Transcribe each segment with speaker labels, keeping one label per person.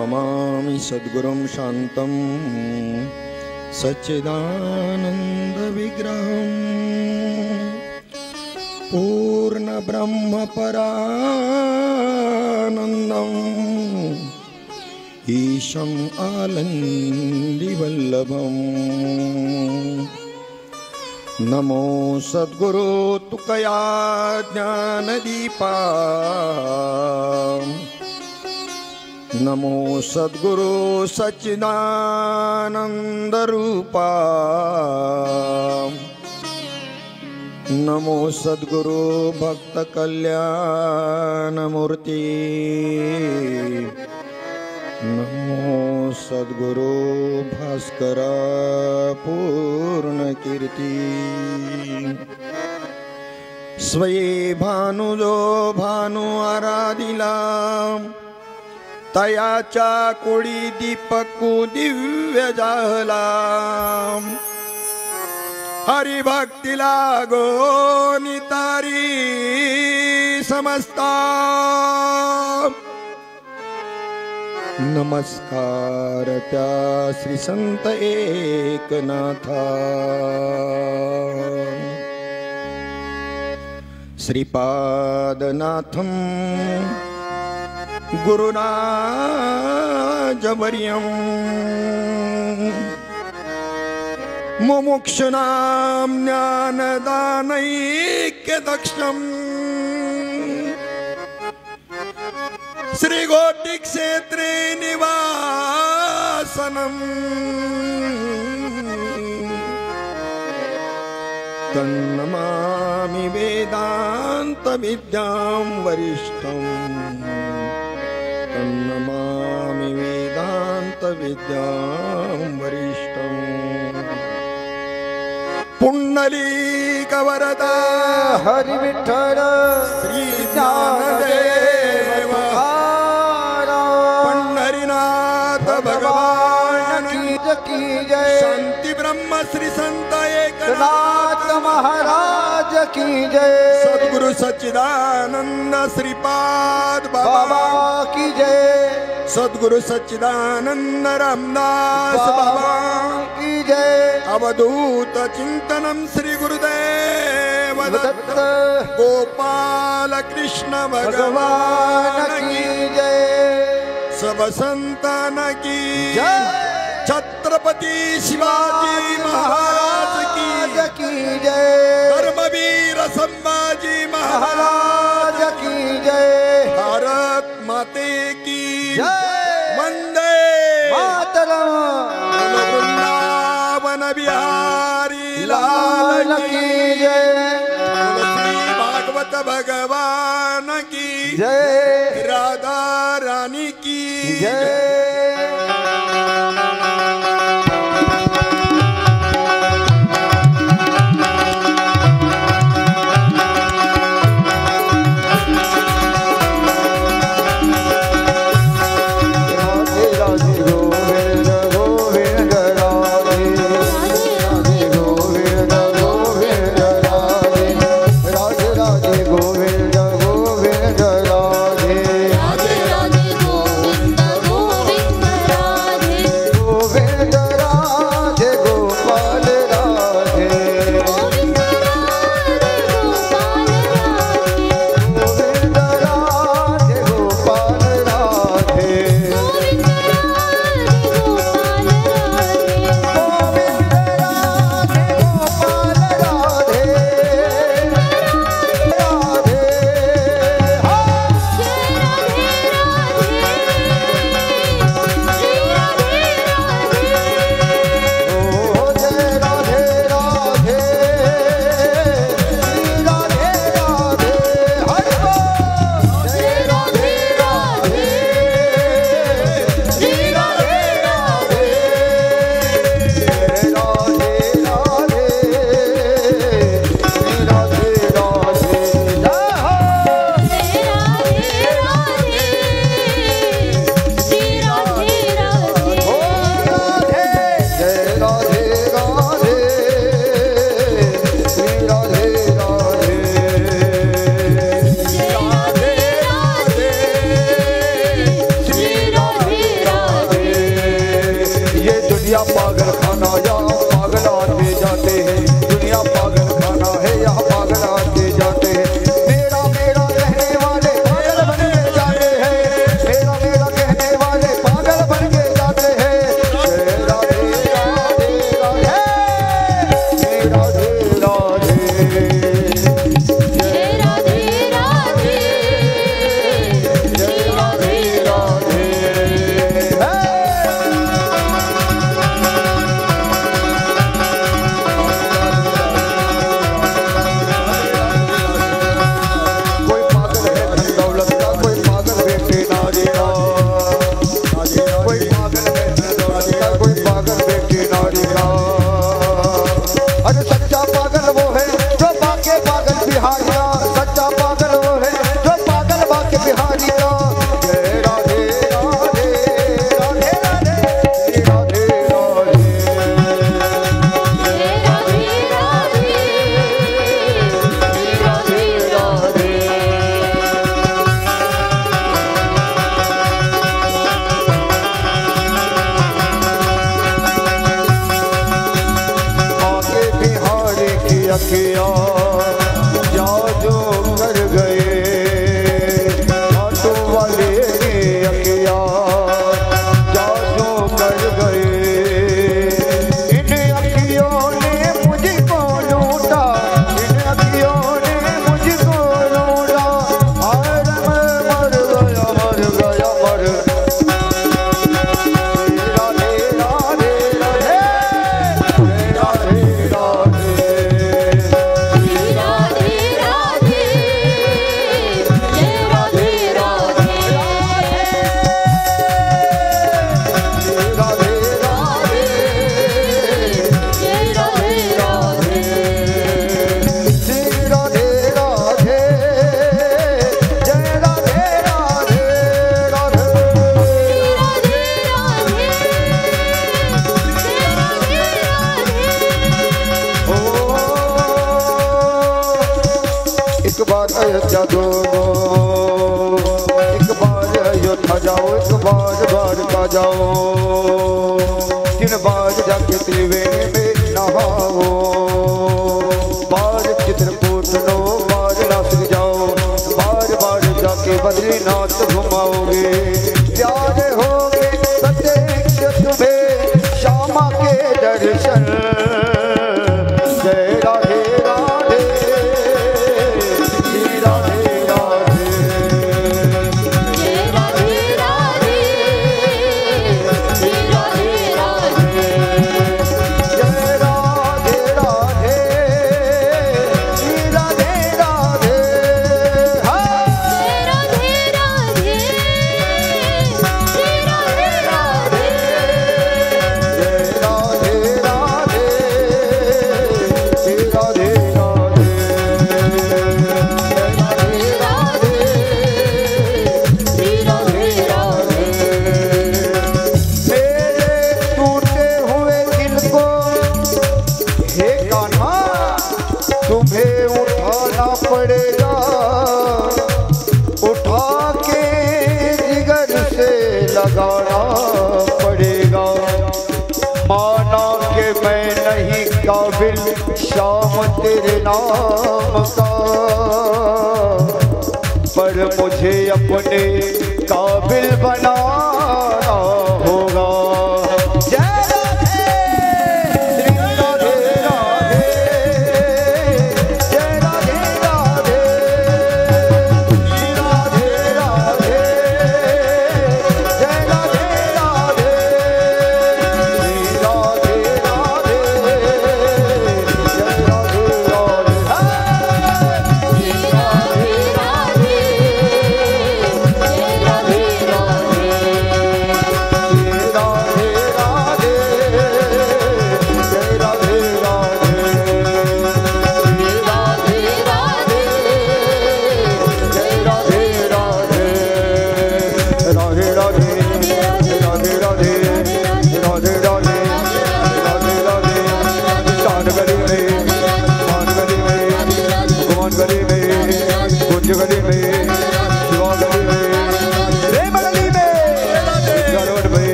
Speaker 1: नमामि सद्गुरुं शान्तं सच्चिदानन्दविग्रहं पूर्णब्रह्मपरानन्दम् ईशम् आनन्दिवल्लभम्। नमो सद्गुरु तुकया ज्ञानदीपा, नमो सद्गुरु सच्चिदानन्दरूपा, नमो सद्गुरु भक्तकल्याणमूर्ति, नमो सद्गुरु भास्कर पूर्णकीर्ति। स्वये भानुजो भानु आराधिला, तयाचा कोळी दीपकु दिव्य जाहला। हरिभक्तीला गोनितारी समस्ता, नमस्कार त्या श्री संत एकनाथा। श्रीपादनाथं गुरुराजवर्यं, मुमुक्षुनां ज्ञानदानैक्यदक्षम्, श्रीगोटिक्षेत्रे निवासनम्, तन्नमामि वेदान्तविद्यां वरिष्ठम्, तन्नमामि वेदान्तविद्यां वरिष्ठम्। पुण्डलीकवरदा
Speaker 2: हरिविठ्ठल
Speaker 1: श्री ज्ञानदेव, पंढरीनाथ भगवान
Speaker 2: की जय।
Speaker 1: शांति ब्रह्म श्री संत एकनाथ
Speaker 2: महाराज की जय।
Speaker 1: सद्गुरु सच्चिदानंद श्रीपाद बाबा
Speaker 2: की जय।
Speaker 1: सद्गुरु सच्चिदानंद रामदास बाबा
Speaker 2: की जय।
Speaker 1: अवधूत चिंतनम श्री गुरुदेव दत्त गोपाल कृष्ण भगवान की
Speaker 2: जय।
Speaker 1: सब संतान की
Speaker 2: जय।
Speaker 1: छत्रपति शिवाजी महाराज की
Speaker 2: जय।
Speaker 1: धर्मवीर संभाजी महाराज
Speaker 2: की जय।
Speaker 1: भारत माते की
Speaker 2: जय।
Speaker 1: वंदे
Speaker 2: मातरम।
Speaker 1: वृंदावन बिहारी लाल की
Speaker 2: जय।
Speaker 1: श्री भागवत भगवान की
Speaker 2: जय।
Speaker 1: राधा रानी की
Speaker 2: जय।
Speaker 3: राधे राधे गोविंद गोविंद
Speaker 2: या पागल खाना या पागल आते जाते हैं, दुनिया पागल खाना है या पागल आते जाते हैं। मेरा मेरा कहने वाले पागल बन के जाते हैं, मेरा मेरा कहने वाले पागल बन के जाते हैं। राधे राधे राधे राधे राधे अयोध्या दो, एक बार अयोध्या जाओ, एक बार द्वारका जाओ, 3 बार जाके त्रिवेणी में नहाओ, बार चित्रकूट लो, बार नासिक जाओ, बार बार जाके बद्रीनाथ घुमाओगे, प्यारे होगे प्रत्यक्ष तुम्हें श्यामा के दर्शन। जय राधे राधे पड़ेगा, उठा के जिगर से लगाना पड़ेगा, माना कि मैं नहीं काबिल शाम तेरे नाम का, पर मुझे अपने काबिल बनाना होगा।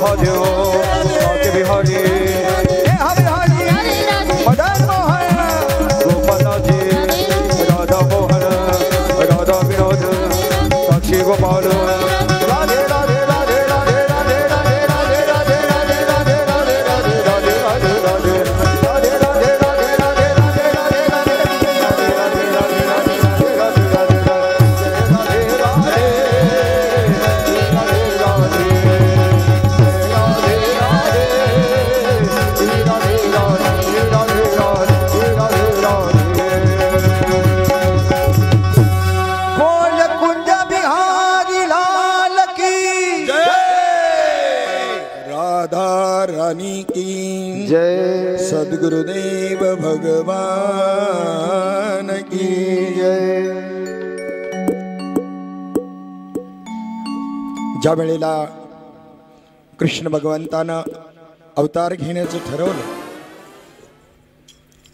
Speaker 2: महादेव बाके बिहारी बिहारी मदन मोहन गोपाल जी राधा मोहन राधा विनोद साक्षी गोपाल राधे राधे राधे राधे राधे राधे राधे राधे राधे राधे राधे राधे राधे राधे राधे राधे राधे राधे राधे
Speaker 1: रानी की
Speaker 2: जय
Speaker 1: सद्गुरुदेव भगवान की
Speaker 2: जय।
Speaker 1: ज्या वेळेला कृष्ण भगवंतानं अवतार घेण्याचं ठरवलं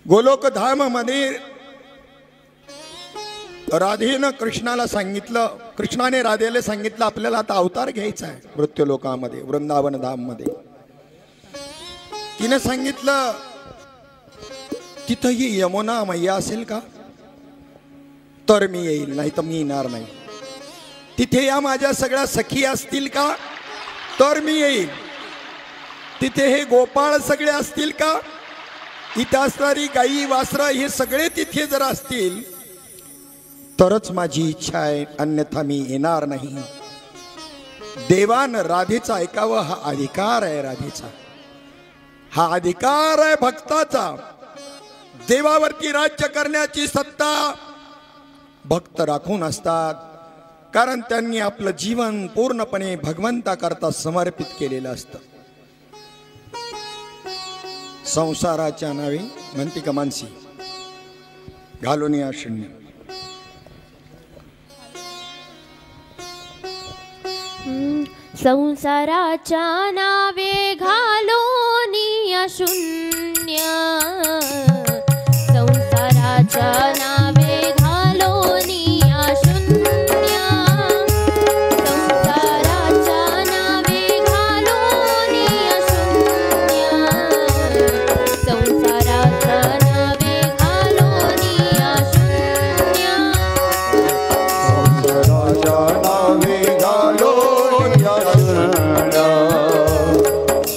Speaker 1: गोलोक धाम मध्ये राधेनं कृष्णाला सांगितलं कृष्णाने राधेला सांगितलं आपल्याला आता अवतार घ्यायचा आहे मृत्यू लोकामध्ये वृंदावन धाम मध्ये तिने सांगितलं तिथं ही यमुना मैया असेल का तर मी येईल नाही तर मी येणार नाही तिथे या माझ्या सगळ्या सखी असतील का तर मी येईल तिथे हे गोपाळ सगळे असतील का इथे असणारी गाई वासरं हे सगळे तिथे जर असतील तरच माझी इच्छा आहे अन्यथा मी येणार नाही देवान राधेचा ऐकावं हा अधिकार आहे राधेचा हा अधिकार आहे भक्ताचा देवावरती राज्य करण्याची सत्ता भक्त राखून असतात कारण त्यांनी आपलं जीवन पूर्णपणे भगवंताकरता समर्पित केलेलं असतं संसाराच्या नावे म्हणती का मानसी घालून या शून्य
Speaker 3: संसाराच्या नावे घालोनिया शून्य संसाराच्या नावे घालोनिया शून्य संसाराच्या नावे घालोनिया शून्य संसाराच्या नावे घालोनिया शून्य
Speaker 2: संसाराच्या नावे घालो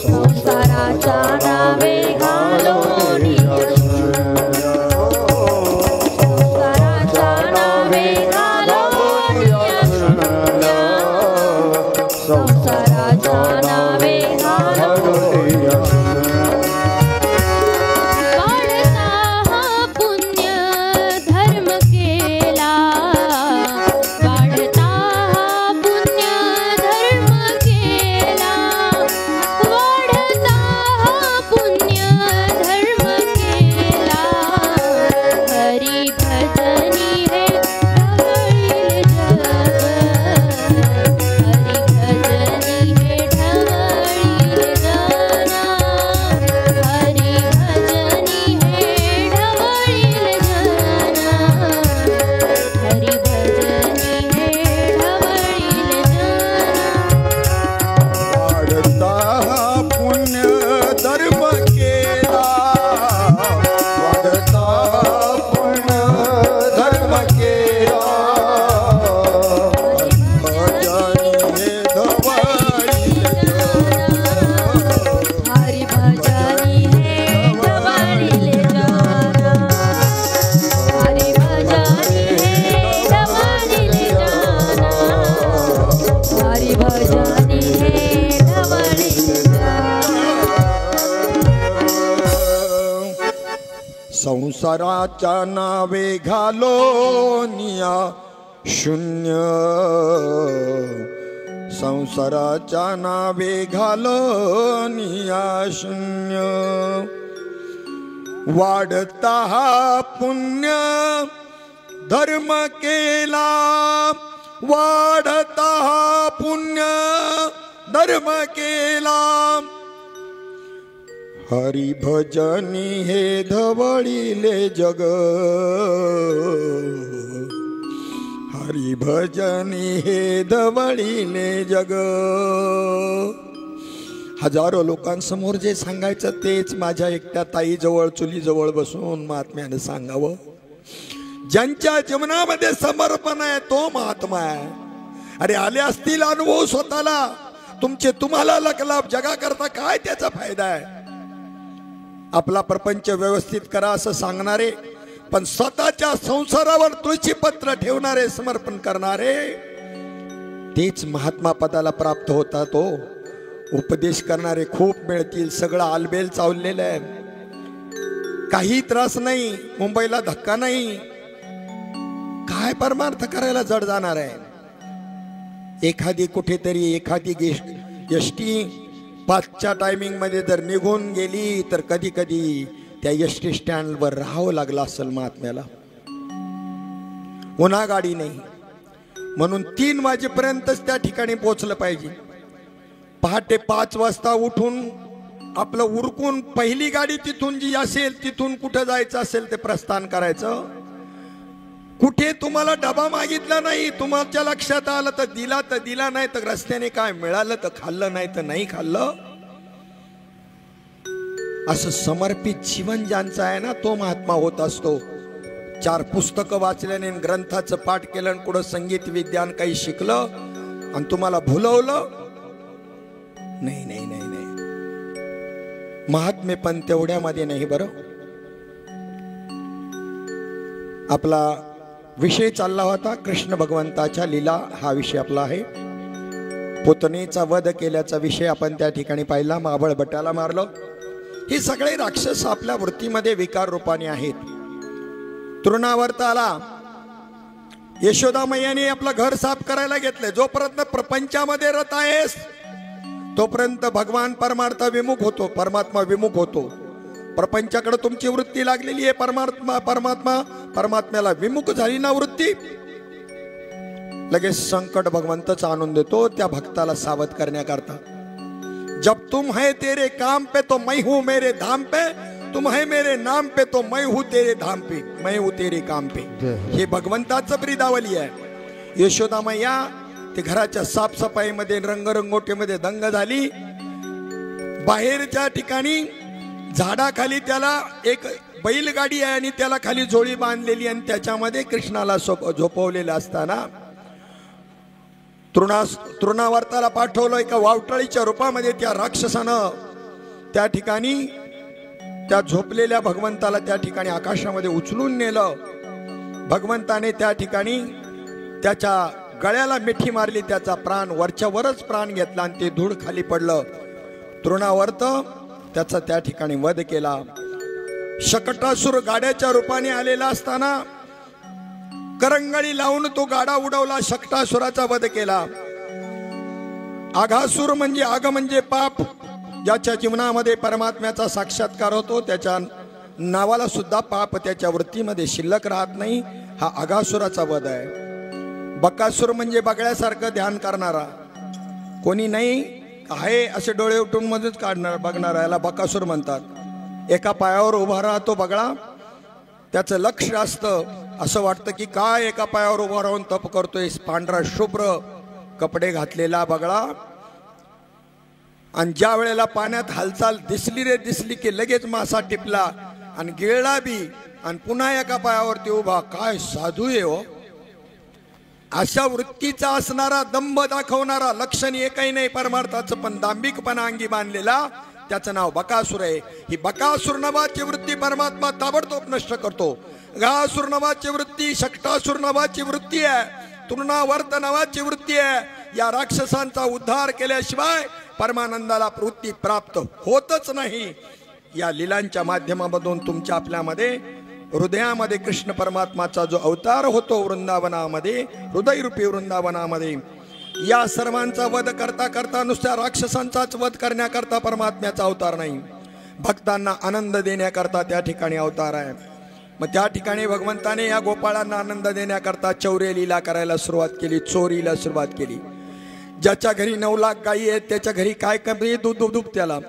Speaker 3: संसाराच्या नावे घालोनिया संसाराच्या नावे घालोनिया संसाराच्या नावे घालोनिया वाढता हा पुण्य धर्म केला वाढता हा पुण्य धर्म केला वाढता हा पुण्य धर्म केला हरी भजनी हे ढवळील जग हरी भजनी हे ढवळील जन हरी भजनी हे ढवळील जन हरी भजनी हे ढवळील जन
Speaker 1: वाढता हा पुण्य धर्म केला वाढता पुण्य धर्म केला भजनी हे धवळील
Speaker 3: हरी भजनी हे ढवळील जन हरी भजनी हे ढवळील जन हरी भजनी हे ढवळील
Speaker 1: संसाराच्या नावे घालोनिया शून्य संसाराच्या नावे घालोनिया शून्य वाढता हा पुण्य धर्म केला वाढता हा पुण्य धर्म केला हरी भजनी हे धवळीले जग हरी भजनी हे धवळीले जग हजारो लोकांसमोर जे सांगायचं तेच माझ्या एकट्या ताईजवळ चुलीजवळ बसून महात्म्यानं सांगावं. ज्यांच्या जीवनामध्ये समर्पण आहे तो महात्मा आहे. अरे आले असतील अनुभव स्वतःला तुमचे, तुम्हाला लकलाप जगाकरता काय त्याचा फायदा आहे. आपला प्रपंच व्यवस्थित करा असं सांगणारे, पण स्वतःच्या संसारावर तुळशीपत्र ठेवणारे, समर्पण करणारे, तेच महात्मा पदाला प्राप्त होता. तो उपदेश करणारे खूप मिळतील. सगळं आलबेल चावलेलं आहे, काही त्रास नाही, मुंबईला धक्का नाही. काय परमार्थ करायला जड जाणार आहे. एखादी कुठेतरी एखादी एसटी 5च्या टायमिंग मध्ये जर निघून गेली तर कधी कधी त्या एसटी स्टँडवर राहावं लागलं असेल महात्म्याला. पुन्हा गाडी नाही म्हणून 3 वाजेपर्यंतच त्या ठिकाणी पोहोचलं पाहिजे. पहाटे 5 वाजता उठून आपलं उरकून पहिली गाडी तिथून जी असेल तिथून कुठं जायचं असेल ते प्रस्थान करायचं. कुठे तुम्हाला डबा मागितला नाही, तुमच्या लक्षात आलं तर दिला नाही तर रस्त्याने काय मिळालं तर खाल्लं, नाही तर नाही खाल्लं. असं समर्पित जीवन ज्यांचं आहे ना तो महात्मा होत असतो. 4 पुस्तकं वाचल्याने, ग्रंथाचं पाठ केलं, कुठं संगीत विज्ञान काही शिकलं आणि तुम्हाला भुलवलं नाही. नाही नाही नाही, महात्मे पण तेवढ्यामध्ये नाही. बरं, आपला विषय चालला होता कृष्ण भगवंताच्या लीला, हा विषय आपला आहे. पुतणेचा वध केल्याचा विषय आपण त्या ठिकाणी पाहिला. महाबळ भट्टाला मारलं. हे सगळे राक्षस आपल्या वृत्तीमध्ये विकार रूपाने आहेत. तृणावर्त आला, यशोदा मैयाने आपलं घर साफ करायला घेतले. जोपर्यंत प्रपंचामध्ये रत आहेस तोपर्यंत भगवान परमार्थ विमुख होतो, परमात्मा विमुख होतो. प्रपंचाकडे तुमची वृत्ती लागलेली आहे, परमात्म्याला विमुख झाली ना वृत्ती, लगेच संकट भगवंतच आणून देतो त्या भक्ताला सावध करण्याकरता. जब तुम है तेरे काम पे तो मैं हूं मेरे धाम पे, तुम है मेरे नाम पे तो मैं हूं तेरे धाम पे, मैं हूं तेरे काम पे. हे भगवंताचं ब्रीदावली आहे. यशोदा मैया ते घराच्या साफसफाईमध्ये रंगरंगोटीमध्ये दंग झाली. बाहेरच्या ठिकाणी झाडाखाली त्याला एक बैलगाडी आहे आणि त्याला खाली झोळी बांधलेली आणि त्याच्यामध्ये कृष्णाला झोपवलेलं असताना तृणावर्ताला पाठवलं. एका वावटळीच्या रूपामध्ये त्या राक्षसानं त्या ठिकाणी त्या झोपलेल्या भगवंताला त्या ठिकाणी आकाशामध्ये उचलून नेलं. भगवंताने त्या ठिकाणी त्याच्या गळ्याला मिठी मारली, त्याचा प्राण वरच्या वरच प्राण घेतला आणि ते धूळ खाली पडलं. तृणावर्त त्याचा त्या ठिकाणी वध केला. शकटासुर गाड्याच्या रूपाने आलेला असताना करंगळी लावून तो गाडा उडवला, शकटासुराचा वध केला. आघासुर म्हणजे आग म्हणजे पाप, ज्याच्या जीवनामध्ये परमात्म्याचा साक्षात्कार होतो त्याच्या नावाला सुद्धा पाप त्याच्या वृत्तीमध्ये शिल्लक राहत नाही. हा आघासुराचा वध आहे. बकासूर म्हणजे बगळ्यासारखं ध्यान करणारा, कोणी नाही आहे असे डोळे उठून मध्येच काढणार बघणारा, याला बकासूर म्हणतात. एका पायावर उभा राहतो बगळा, त्याचं लक्ष असतं, असं वाटतं की काय एका पायावर उभा राहून तप करतोय. पांढरा शुभ्र कपडे घातलेला बगळा, आणि ज्या वेळेला पाण्यात हालचाल दिसली की लगेच मासा टिपला आणि गिळला बी आणि पुन्हा एका पायावरती उभा. काय साधू आहे हो. अशा वृत्तीचा असणारा, दंभ दाखवणारा, लक्षण एकही नाही परमार्थाचं पण दांभिकपणा अंगी बांधलेला, त्याचं नाव बकासूर आहे. ही बकासूर नावाची वृत्ती परमात्मा ताबडतोब नष्ट करतो. गासूर नावाची वृत्ती, शकटासूर नावाची वृत्ती आहे, तृणावर्त नावाची वृत्ती आहे. या राक्षसांचा उद्धार केल्याशिवाय परमानंदाला वृत्ती प्राप्त होतच नाही. या लीलांच्या माध्यमामधून तुमच्या आपल्यामध्ये हृदयामध्ये कृष्ण परमात्माचा जो अवतार होतो वृंदावनामध्ये, हृदयरूपी वृंदावनामध्ये, या सर्वांचा वध करता करता नुसत्या राक्षसांचाच वध करण्याकरता परमात्म्याचा अवतार नाही, भक्तांना आनंद देण्याकरता त्या ठिकाणी अवतार आहे. मग त्या ठिकाणी भगवंताने या गोपाळांना आनंद देण्याकरता चौर्य लीला करायला सुरुवात केली, चोरीला सुरुवात केली. ज्याच्या घरी 9 लाख गायी आहेत त्याच्या घरी काय कमी दूध त्याला,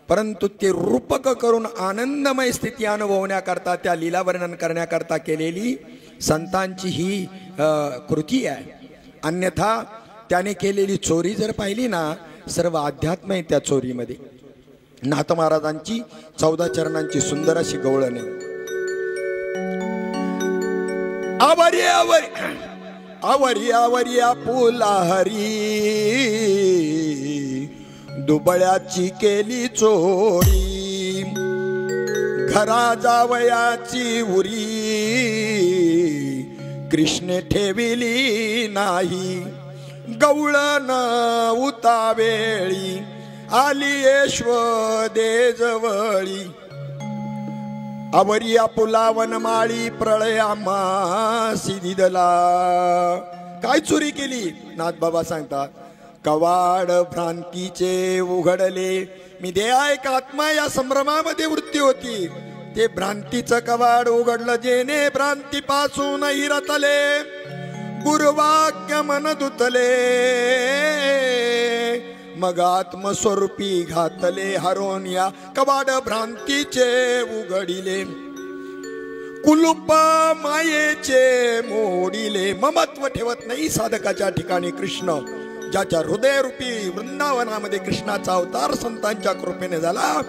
Speaker 1: परंतु ते रूपक करून आनंदमय स्थिती अनुभवण्याकरता, त्या लीला वर्णन करण्याकरता केलेली संतांची ही कृती आहे. अन्यथा त्याने केलेली चोरी जर पाहिली ना सर्व अध्यात्म आहे त्या चोरीमध्ये. नाथ महाराजांची 14 चरणांची सुंदर अशी गवळण आहे. आवरिया पुला हरी दुबळ्याची केली चोरी, घरा जावयाची उरी कृष्ण ठेविली नाही, गवळण उतावेळी आली यशवदे जवळी. आवरिया पुला वनमाळी प्रळयामासी दिदला. काय चोरी केली? नाथ बाबा सांगतात, कवाड भ्रांतीचे उघडले. मी देह एक आत्मा या संभ्रमामध्ये वृत्ती होती. ते भ्रांतीचं कवाड उघडलं जेने भ्रांतीपासून रतले, गुरुवाक्य मन दुतले. मग आत्मस्वरूपी घातले हरोन या कवाड भ्रांतीचे उघडिले. कुलूप मायेचे मोडिले. ममत्व ठेवत नाही साधकाच्या ठिकाणी कृष्ण. ज्याच्या हृदयरूपी वृंदावनामध्ये कृष्णाचा अवतार संतांच्या कृपेने झाला,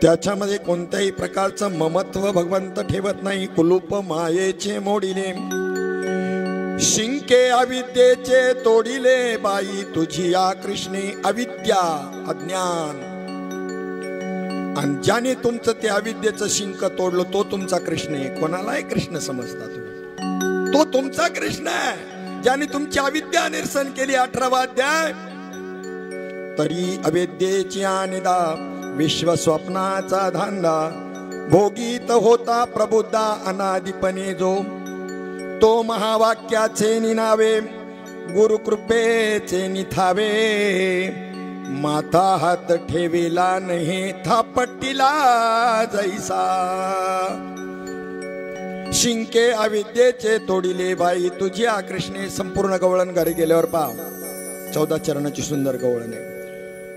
Speaker 1: त्याच्यामध्ये कोणत्याही प्रकारचं ममत्व भगवंत ठेवत नाही. कुलूप मायेचे मोडिले, शिंके अविद्येचे तोडिले. बाई तुझी या कृष्णे अविद्या अज्ञान. आणि ज्याने तुमचं ते अविद्येचं शिंक तोडलं तो तुमचा कृष्ण आहे. कोणालाही कृष्ण समजता तुम्ही, तो तुमचा कृष्ण आहे. ज्याने तुमची अविद्या निरसन केली. 18वा अध्याय. तरी अविद्येची अनिदा विश्व स्वप्नाचा धांदा, भोगीत होता प्रबुद्धा अनादिपणे जो. तो महावाक्याचे निनावे गुरुकृपेचे निथावे, माथा हात ठेविला नाही थापटिला जैसा. शिंके अविद्येचे तोडिले. बाई तुझी आ कृष्णे. संपूर्ण गवळण घरी गेल्यावर पाव 14 चरणाची सुंदर गवळण आहे.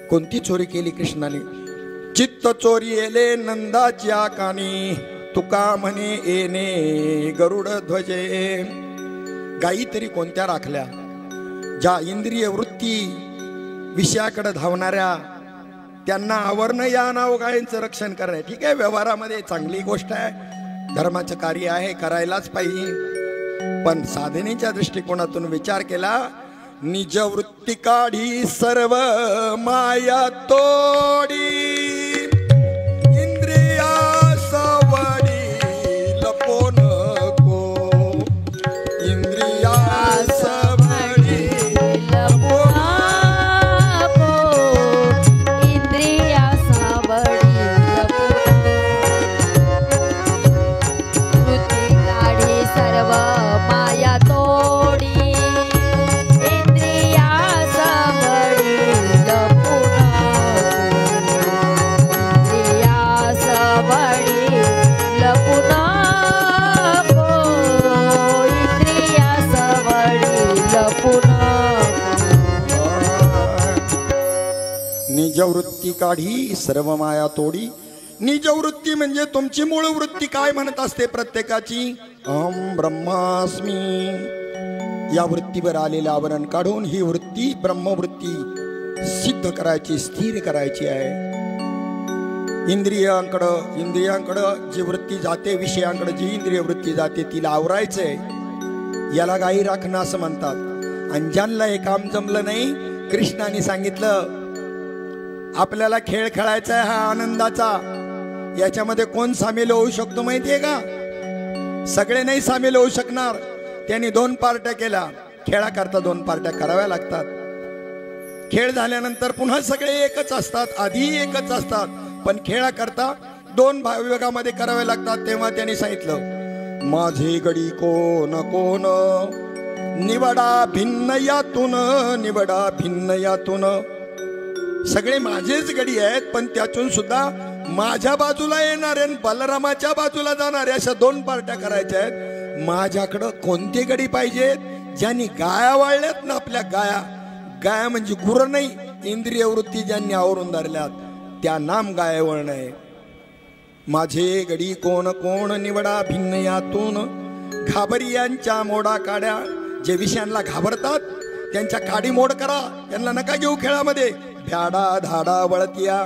Speaker 1: कोणती चोरी केली कृष्णाने? चित्त चोरी येले नंदाच्या कानी, तुका म्हणे येणे गरुड ध्वजे. गायी तरी कोणत्या राखल्या? ज्या इंद्रिय वृत्ती विषयाकडे धावणाऱ्या, त्यांना आवरणं या नाव गायींचं रक्षण करणे. ठीक आहे, व्यवहारामध्ये चांगली गोष्ट आहे, धर्माचं कार्य आहे, करायलाच पाहिजे. पण साधनेच्या दृष्टिकोनातून विचार केला, निज वृत्ती काढी सर्व माया तोडी, इंद्रिया सवडी लपो नको, इंद्रिया सवडी लपो
Speaker 3: नको, इंद्रिया सावडी लपो. वृत्ती काढी सर्व माया तोडी, इंद्रिया सावडी लपो नको, इंद्रिया सावडी लपो नको, इंद्रिया सावडी लपो नको.
Speaker 1: निज वृत्ती काढी सर्व माया तोडी. निज वृत्ती म्हणजे तुमची मूळ वृत्ती काय म्हणत असते प्रत्येकाची? अहम ब्रह्मास्मी. या वृत्तीवर आलेले आवरण काढून ही वृत्ती ब्रह्मवृत्ती सिद्ध करायची, स्थिर करायची आहे. इंद्रियांकडं जी वृत्ती जाते, विषयांकडे जी इंद्रिय वृत्ती जाते, तिला आवरायचंय. याला गायी राखणं असं म्हणतात. आणि ज्यांना हे काम जमलं नाही, कृष्णाने सांगितलं आपल्याला खेळ खेळायचा आहे हा आनंदाचा. याच्यामध्ये कोण सामील होऊ शकतो माहितीये का? सगळे नाही सामील होऊ शकणार. त्यांनी 2 पार्ट्या केल्या. खेळाकरता 2 पार्ट्या कराव्या लागतात. खेळ झाल्यानंतर पुन्हा सगळे एकच असतात, आधी एकच असतात, पण खेळाकरता 2 विभागामध्ये करावे लागतात. तेव्हा त्यांनी सांगितलं माझे गडी कोण कोण, निवडा भिन्न यातून, निवडा भिन्न यातून. सगळे माझेच गडी आहेत, पण त्यातून सुद्धा माझ्या बाजूला येणारे आणि बलरामाच्या बाजूला जाणारे अशा 2 पार्ट्या करायच्या आहेत. माझ्याकडं कोणते गडी पाहिजेत? ज्यांनी गाया वाळल्यात ना, आपल्या गाया म्हणजे गुरं नाही, इंद्रिय वृत्ती ज्यांनी आवरून धरल्यात त्या नाम गाय वळण आहे. माझे गडी कोण कोण, निवडा भिन्न यातून. घाबरियांच्या मोडा काड्या. जे विषयांना घाबरतात त्यांच्या काडी मोड करा, त्यांना नका घेऊ खेळामध्ये. भ्याडा धाडा वळतिया,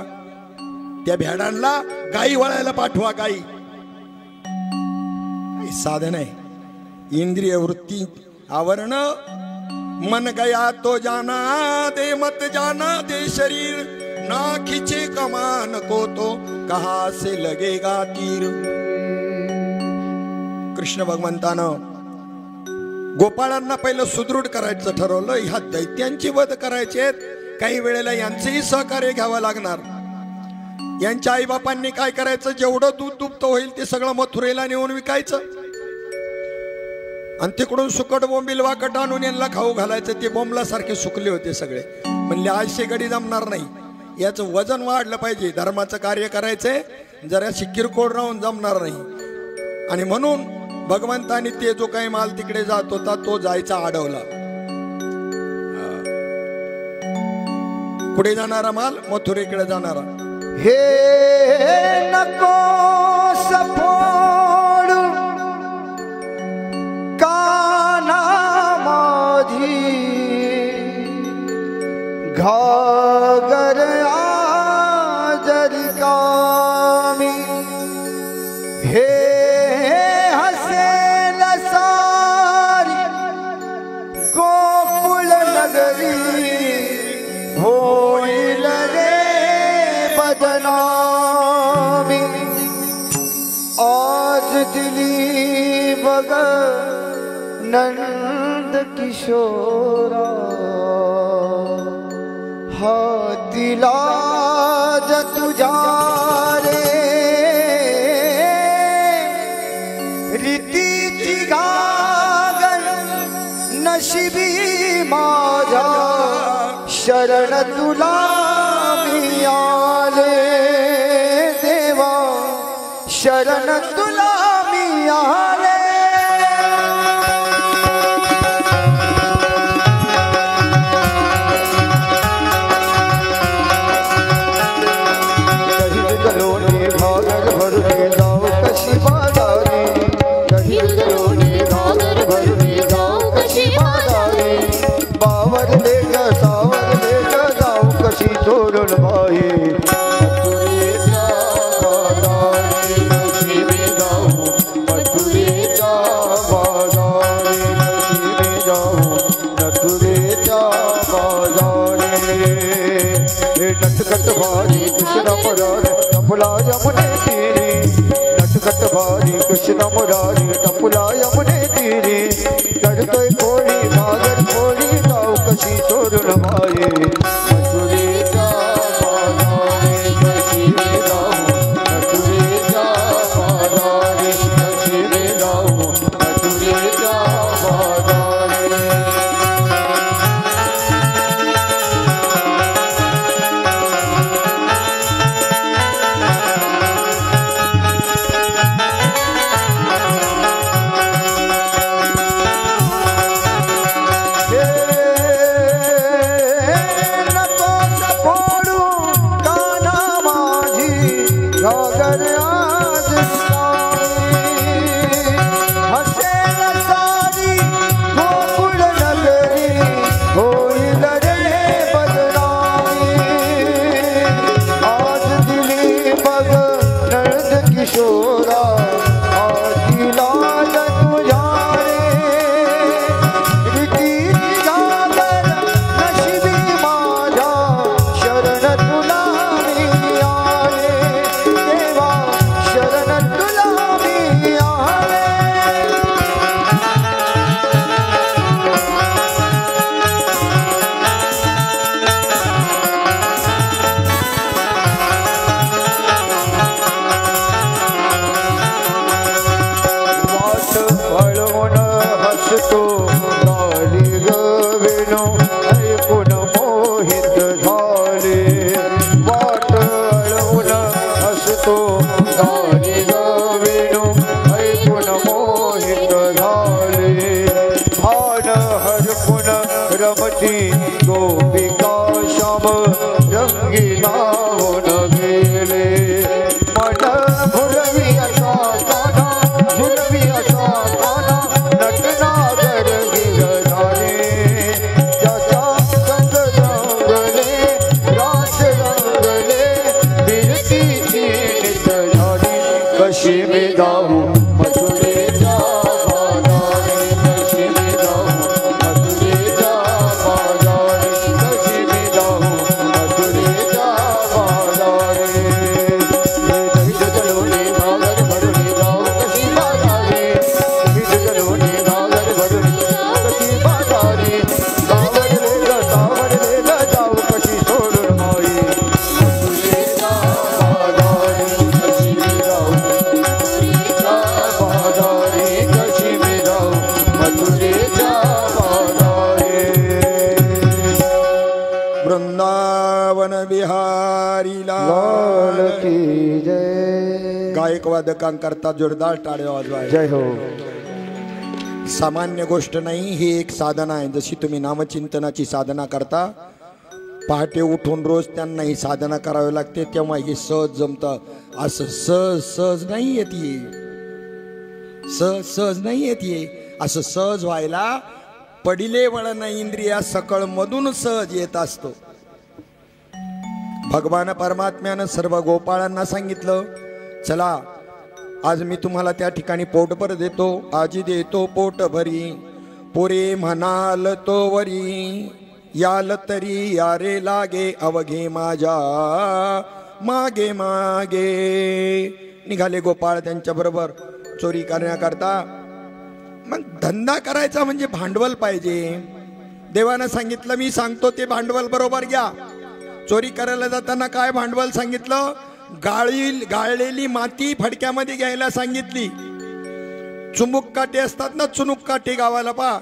Speaker 1: त्या भ्याडांना गाई वळायला पाठवा. गाई साधन आहे. इंद्रिय वृत्ती आवरण. मन गया तो जाना दे, मत जाना दे शरीर, ना खिचे कमान को तो कहा से लगेगा तीर. कृष्ण भगवंतानं गोपाळांना पहिलं सुदृढ करायचं ठरवलं. ह्या दैत्यांची वध करायचे, काही वेळेला यांचंही सहकार्य घ्यावं लागणार. यांच्या आईबापांनी काय करायचं, जेवढं दूध दुभतं होईल ते सगळं मथुरेला नेऊन विकायचं आणि तिकडून सुकट बोंबील वाकट आणून यांना खाऊ घालायचं. ते बोंबलासारखे सुकले होते सगळे. म्हणले आजशे गडी जमणार नाही, याचं वजन वाढलं पाहिजे, धर्माचं कार्य करायचंय, जराशी किरकोळ राहून जमणार नाही. आणि म्हणून भगवंतानी ते जो काही माल तिकडे जात होता तो जायचा अडवला. पुढे जाणारा माल मथुरेकडे जाणारा.
Speaker 2: हे नको सफोड काना माझी, घागर आजरी कामी. हे हसेल सारी गोकुळ नगरी, होईल रे बदनामी. आज दिली बग नंद किशोरा, हातीला तुझ्या रे रीतीची घागर नशिबी माझ्या, शरण तुला मी आले देवा, शरण तुला मी आले. घागर भरले जाऊ कशी बाजारी, घागर भरले जाऊ कशी बाजारी. बावरले ग सावरले ग जाऊ कशी चोरून बाई. मथुरेच्या बाजारी कशी मी जाऊ, मथुरेच्या बाजारी कशी मी जाऊ, मथुरेच्या बाजारी. हे नटखट भारी कृष्ण मुरारी, टपुला यमुने तीरी. नटखट भारी कृष्ण मुरारी, टपुला यमुने तीरी. चढतोय कोळी घागर कोळी जाऊ कशी चोरून माये. मथुरेच्या बाजारी कशी मी जाऊ, मथुरेच्या बाजारी कशी मी जाऊ, मथुरेच्या बाजारी. किशोरा आदिला तुझ्या रे रीती घागर नशिबी माझ्या, शरण तुला मी आले देवा, शरण तुला मी आले. हळवून हसतो गाली ग वेणू, ऐकून मोहित झाले. वाट हळवून हसतो गाली ग वेणू, ऐकून मोहित झाले. भान हरपून रमती गोपिका श्याम, रंगीला होऊन गेले. मन भुलवी असा काना, झुलवी असा काना, नटनागर गिरधारे. त्या
Speaker 1: ढोलकवादकांकरता जोरदार टाळ्या वाजवा.
Speaker 2: जय हो.
Speaker 1: सामान्य गोष्ट नाही, ही एक साधना आहे. जशी तुम्ही नामचिंतनाची साधना करता, पहाटे उठून रोज त्यांना ही साधना करावी लागते, तेव्हा हे सहज जमतं. असं सहज सहज नाही येत, सहज सहज नाही येत. असं सहज व्हायला पडिले वळण इंद्रिया सकळ मधून सहज येत असतो. भगवान परमात्म्यानं सर्व गोपाळांना सांगितलं, चला आज मी तुम्हाला त्या ठिकाणी पोटभर देतो. आजी देतो पोट भरी, पोरे म्हणाल तो वरी, याल तरी यारे लागे अवघे माझ्या मागे मागे. निघाले गोपाळ त्यांच्या बरोबर चोरी करण्याकरता. मग धंदा करायचा म्हणजे भांडवल पाहिजे. देवानं सांगितलं, मी सांगतो ते भांडवल बरोबर घ्या. चोरी करायला जाताना काय भांडवल सांगितलं? गाळलेली माती फडक्यामध्ये घ्यायला सांगितली. चुमुक काटे असतात ना, चुनुक काटे गावाला पा,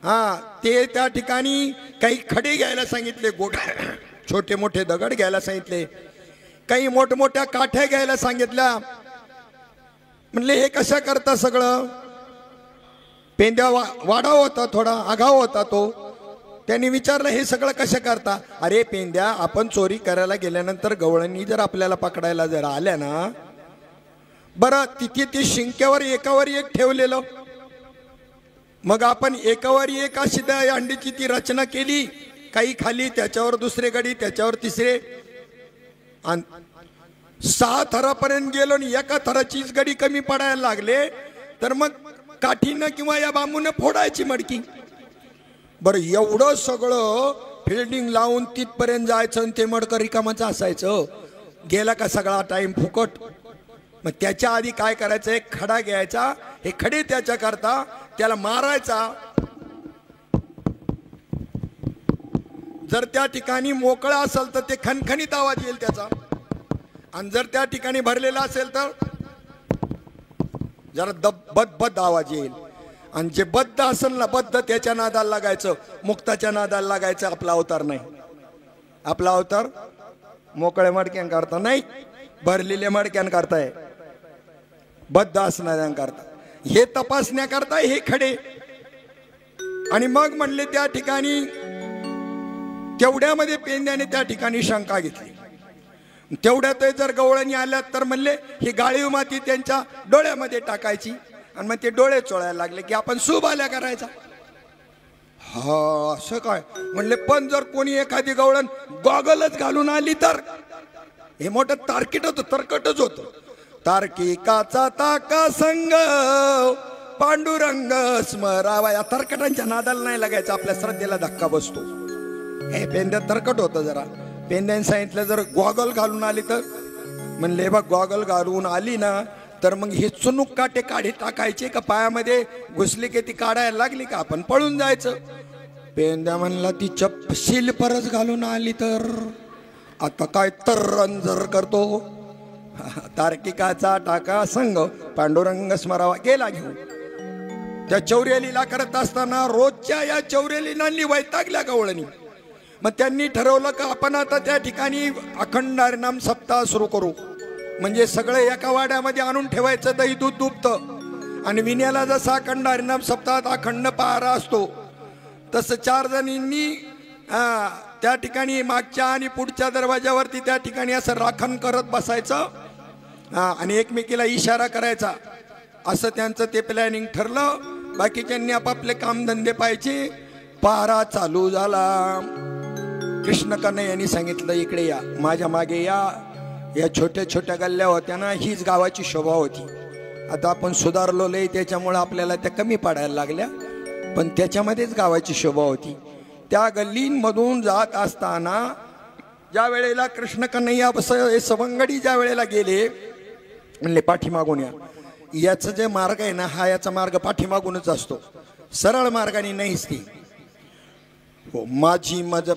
Speaker 1: हा ते त्या ठिकाणी काही खडे घ्यायला सांगितले, छोटे मोठे दगड घ्यायला सांगितले, काही मोठमोठ्या काठ्या घ्यायला सांगितल्या. म्हणले हे कशा करता सगळं? पेंद्या वाढाव होता, थोडा आगाव होता तो. त्यांनी विचारलं, हे सगळं कसं करता? अरे पेंद्या, आपण चोरी करायला गेल्यानंतर गवळणी जर आपल्याला पकडायला जर आल्या ना, बरं तिथे ते शिंक्यावर एकावर एक ठेवलेलं, मग आपण एकावर एक अशी त्या अंडीची ती रचना केली, काही खाली, त्याच्यावर दुसरे गडी, त्याच्यावर तिसरे, 6 थरापर्यंत गेलो आणि एका थराचीच गडी कमी पडायला लागले, तर मग काठीनं किंवा या बांबूनं फोडायची मडकी. बरं एवढं सगळं फिल्डिंग लावून तिथपर्यंत जायचं आणि ते मडकं रिकामच असायचं. गेला का सगळा टाइम फुकट. मग त्याच्या आधी काय करायचं? एक खडा घ्यायचा, हे खडे त्याच्या करता त्याला मारायचा. जर त्या ठिकाणी मोकळा असेल तर ते खणखणीत आवाज येईल त्याचा, आणि जर त्या ठिकाणी भरलेला असेल तर जरा बद आवाज येईल. आणि जे बद्ध असेल ना, बद्ध त्याच्या नादाला लागायचं, मुक्ताच्या नादाला लागायचं. आपला अवतार नाही, आपला अवतार मोकळ्या मडक्यां करता नाही, भरलेल्या मडक्यां करताय, बद्ध असणाऱ्यांकरता. हे तपासण्याकरता हे खडे. आणि मग म्हणले त्या ठिकाणी तेवढ्यामध्ये पेंद्याने त्या ठिकाणी शंका घेतली. तेवढ्यात जर गवळणी आल्या तर म्हणले ही गाळीव माती त्यांच्या डोळ्यामध्ये टाकायची, आणि मग ते डोळे चोळायला लागले की आपण शुभ आल्या करायचा. हा असं काय? म्हणले पण जर कोणी एखादी गवळण गॉगलच घालून आली तर हे मोठं तार्किट होतं, तरकटच होतं. तार्किकाचा ताका संग पांडुरंग स्मरावा. या तरकटांच्या नादाला नाही लागायचं, आपल्या श्रद्धेला धक्का बसतो. हे पेंद्या तरकट होतं जरा. पेंद्याने सांगितलं जर गॉगल घालून आली तर, म्हणले बघ गॉगल घालून आली ना तर मग हे चुनुक काटे काढे टाकायचे का पायामध्ये घुसली की ती काढायला लागली का आपण पळून जायचं. पेंद्या म्हणला ती चपशील परस घालून आली तर आता काय तरंजर करतो. तार्किकाचा टाका संग पांडुरंग स्मरावा. गेला घेऊन. त्या चौरेलीला करत असताना रोजच्या या चौरेलीला वैतागल्या गवळणी. मग त्यांनी ठरवलं का आपण आता त्या ठिकाणी अखंड हरिनाम सप्ताह सुरू करू. म्हणजे सगळं एका वाड्यामध्ये आणून ठेवायचं, दही दूध दुभतं. आणि विण्याला जसा अखंड हरिनाम सप्ताहात अखंड पहारा असतो तसं 4 जणींनी त्या ठिकाणी मागच्या आणि पुढच्या दरवाजावरती त्या ठिकाणी असं राखण करत बसायचं आणि एकमेकीला इशारा करायचा. असं त्यांचं ते प्लॅनिंग ठरलं. बाकीच्यांनी आपापले कामधंदे पाहायचे. पहारा चालू झाला. कृष्ण कन्हैया यांनी सांगितलं इकडे या, माझ्या मागे या. या छोट्या छोट्या गल्ल्या होत्या ना, हीच गावाची शोभा होती. आता आपण सुधारलो लय, त्याच्यामुळे आपल्याला त्या कमी पडायला लागल्या, पण त्याच्यामध्येच गावाची शोभा होती. त्या गल्लींमधून जात असताना ज्या वेळेला कृष्ण कन्हैया सवंगडी ज्या वेळेला गेले, म्हणले पाठीमागून या. याचं जे मार्ग आहे ना, हा याचा मार्ग पाठीमागूनच असतो, सरळ मार्गाने नाहीच ती. हो माझी मज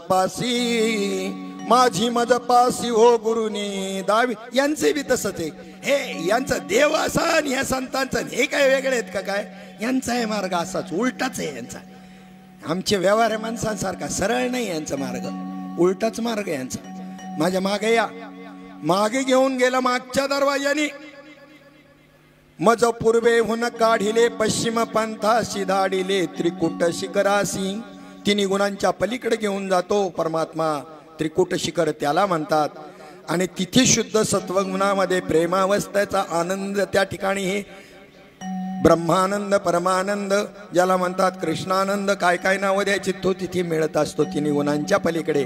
Speaker 1: पासी हो गुरुनी दावी. यांचे बी तसंच आहे. हे यांचा देव असा आणि ह्या संतांचा हे काय वेगळे आहेत का काय? यांचा हे मार्ग असाच उलटाच आहे यांचा. आमच्या व्यवहार माणसांसारखा सरळ नाही यांचा मार्ग, उलटाच मार्ग यांचा. माझ्या मागे या. मागे घेऊन गेला मागच्या दरवाजाने. मज पूर्वेहून काढिले पश्चिम पंथाशी धाडिले त्रिकुट शिखरासी. तिन्ही गुणांच्या पलीकडे घेऊन जातो परमात्मा. त्रिकुट शिखर त्याला म्हणतात. आणि तिथे शुद्ध सत्वगुणामध्ये प्रेमावस्थेचा आनंद त्या ठिकाणी हे ब्रह्मानंद परमानंद ज्याला म्हणतात कृष्णानंद काय काय नावं द्यायची तो तिथे मिळत असतो तिन्ही गुणांच्या पलीकडे.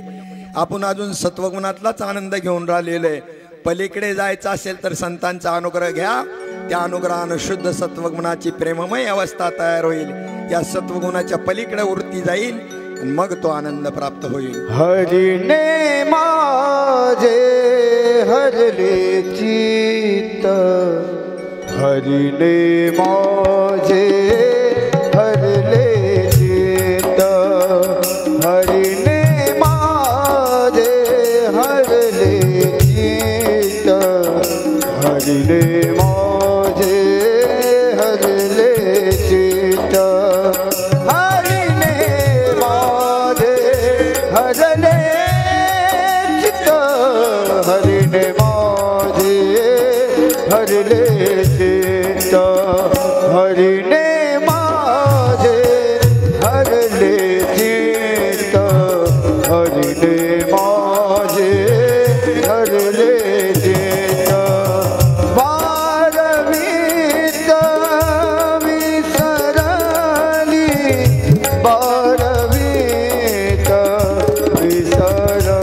Speaker 1: आपण अजून सत्वगुणातलाच आनंद घेऊन राहिलेलो आहे. पलीकडे जायचं असेल तर संतांचा अनुग्रह घ्या. त्या अनुग्रहानं शुद्ध सत्वगुणाची प्रेममय अवस्था तयार होईल. या सत्वगुणाच्या पलीकडे वृत्ती जाईल मग तो आनंद प्राप्त होईल.
Speaker 2: हरिने माझे हरले चित्त हरिने माझे हरले चित्त हरिने माझे हरले चित्त हरिने माझे हरले चित्त हरले चित्त हरिने माझे हरले चित्त हरिने माझे हरले चित्त हरिने माझे हरले चित्त बारवीत विसरली बारवीत विसरली बारवीत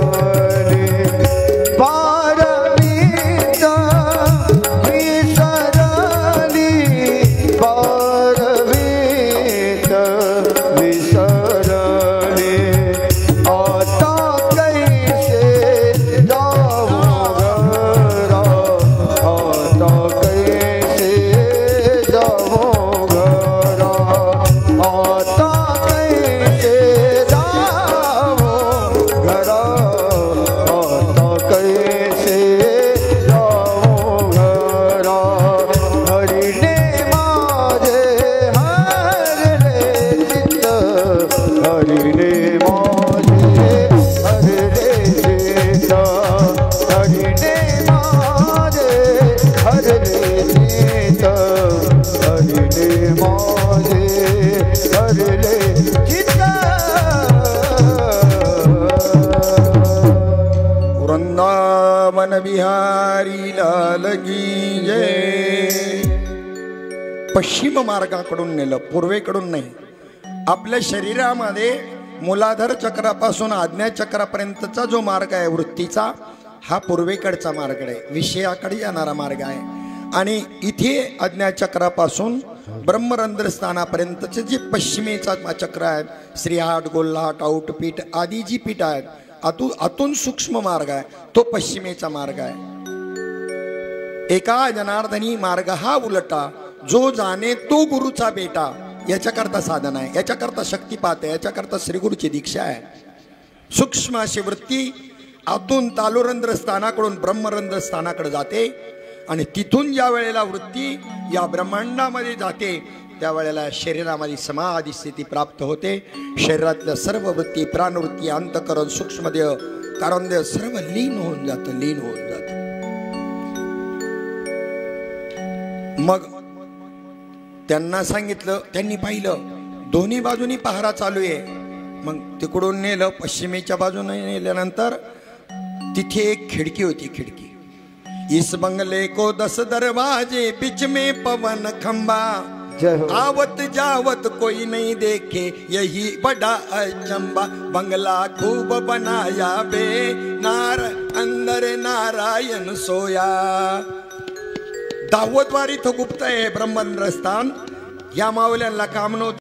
Speaker 2: विसरली बारवीत विसरली आता कैसे जाऊ घरा आता कैसे जाऊ घरा आता कैसे जाऊ घरा आता कैसे जाऊ घरा हरिने माझे हरले चित्त हरिने माझे हरले चित्त हरिने माझे हरले चित्त हरिने माझे हरले चित्त.
Speaker 1: वृंदावन बिहारी लाल की जय. पश्चिम मार्गाकडून नेलं पूर्वेकडून नाही. आपल्या शरीरामध्ये मूलाधार चक्रापासून आज्ञा चक्रापर्यंतचा जो मार्ग आहे वृत्तीचा हा पूर्वेकडचा मार्ग आहे. विषयाकडे जाणारा मार्ग आहे. आणि इथे आज्ञा चक्रापासून ब्रह्मरंध्र स्थानापर्यंतचे जे पश्चिमेचा चक्र आहे श्रीहाट गोल्हाट औटपीठ आदी जी पीठ आहेत आतून सूक्ष्म मार्ग आहे तो पश्चिमेचा मार्ग आहे. एका जनार्दनी मार्ग हा उलटा जो जाणे तो गुरुचा बेटा याच्याकरता साधन आहे. याच्याकरता शक्तिपात आहे. याच्याकरता श्रीगुरूची दीक्षा आहे. सूक्ष्म अशी वृत्ती आतून तालुरंध्र स्थानाकडून ब्रह्मरंध्र स्थानाकडे जाते. आणि तिथून ज्या वेळेला वृत्ती या ब्रह्मांडामध्ये जाते त्यावेळेला शरीरामध्ये समाधी स्थिती प्राप्त होते. शरीरातल्या सर्व वृत्ती प्राणवृत्ती अंतकरण सूक्ष्मदेह कारणदेह सर्व लीन होऊन जातं लीन होऊन जातं. मग त्यांना सांगितलं त्यांनी पाहिलं दोन्ही बाजूनी पहारा चालू आहे. मग तिकडून नेलं पश्चिमेच्या बाजूने नेल्यानंतर तिथे एक खिडकी होती. खिडकी इस बंगले को 10 दरवाजे बीच में पवन खंबा आवत जावत कोई नहीं देखे यही बड़ा अचंबा बंगला खूब बनाया बे नार अंदर नारायण सोया. 10वे द्वार इथं गुप्त आहे ब्रह्मरंध्र स्थान. या मावल्यांना काम नव्हतं.